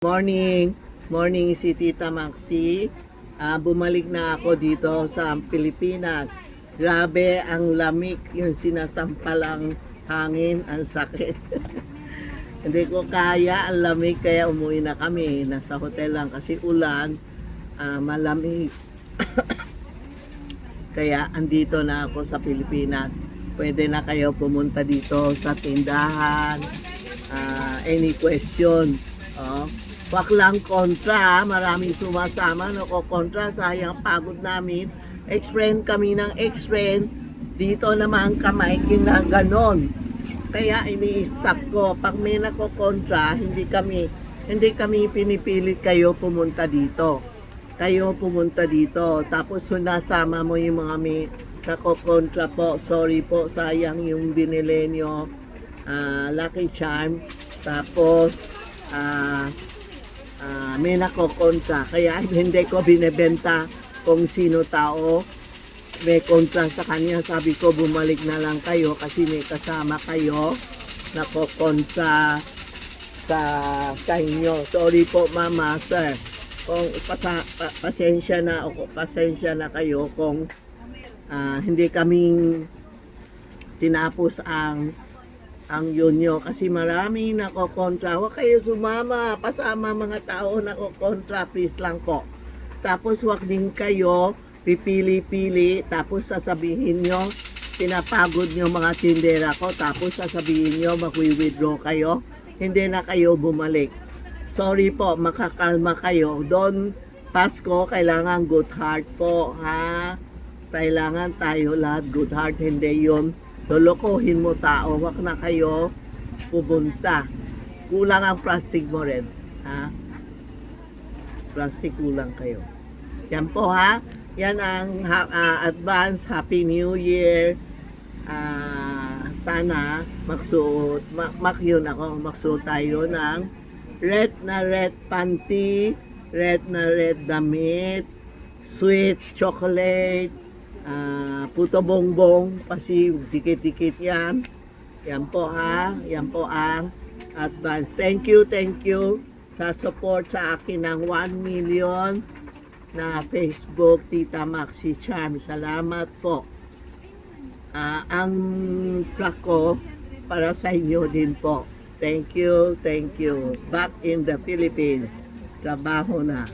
Morning! Morning si Tita Maxi. Bumalik na ako dito sa Pilipinas. Grabe ang lamig, yung sinasampalang hangin, ang sakit. Hindi ko kaya ang lamig kaya umuwi na kami. Nasa hotel lang kasi ulan, malamig. Kaya andito na ako sa Pilipinas. Pwede na kayo pumunta dito sa tindahan. Any question? Wag lang kontra, maraming sumasama, kontra, sayang pagod namin. Ex-friend kami ng ex-friend, dito naman kamay ginaganon. Kaya ini-stop ko, pag may kontra, hindi kami pinipilit kayo pumunta dito. Kayo pumunta dito, tapos sunasama mo yung mga may kontra po, sorry po, sayang yung binili nyo, Lucky Charm, tapos, may nakokontra kaya hindi ko binebenta kung sino tao may kontra sa kanya. Sabi ko bumalik na lang kayo kasi may kasama kayo nakokontra sa inyo. Sorry po mama, sir, kung pasensya na kayo kung hindi kaming tinapos ang yun nyo kasi marami nakokontra. Huwag kayo sumama, pasama mga tao nakokontra, please lang po. Tapos huwag din kayo pipili-pili, tapos sasabihin nyo, pinapagod nyo mga tindera ko, tapos sasabihin nyo, mag-withdraw kayo, hindi na kayo bumalik. Sorry po, makakalma kayo. Doon, Pasko, kailangan good heart po, ha? Kailangan tayo lahat good heart, hindi yun lolokohin mo tao. Wag na kayo pupunta. Kulang ang plastic mo rin, ha? Plastic kulang kayo. Yan po, ha? Yan ang advance Happy New Year. Sana magsuot magsuot tayo ng red na red panty, red na red damit, sweet chocolate, puto bongbong, kasi dikit-dikit yan. Yan po, ha. Yan po ang advance. Thank you sa support sa akin ng 1 million na Facebook, Tita Maxi Charm. Salamat po. Ang truck ko para sa inyo din po. Thank you. Back in the Philippines. Trabaho na.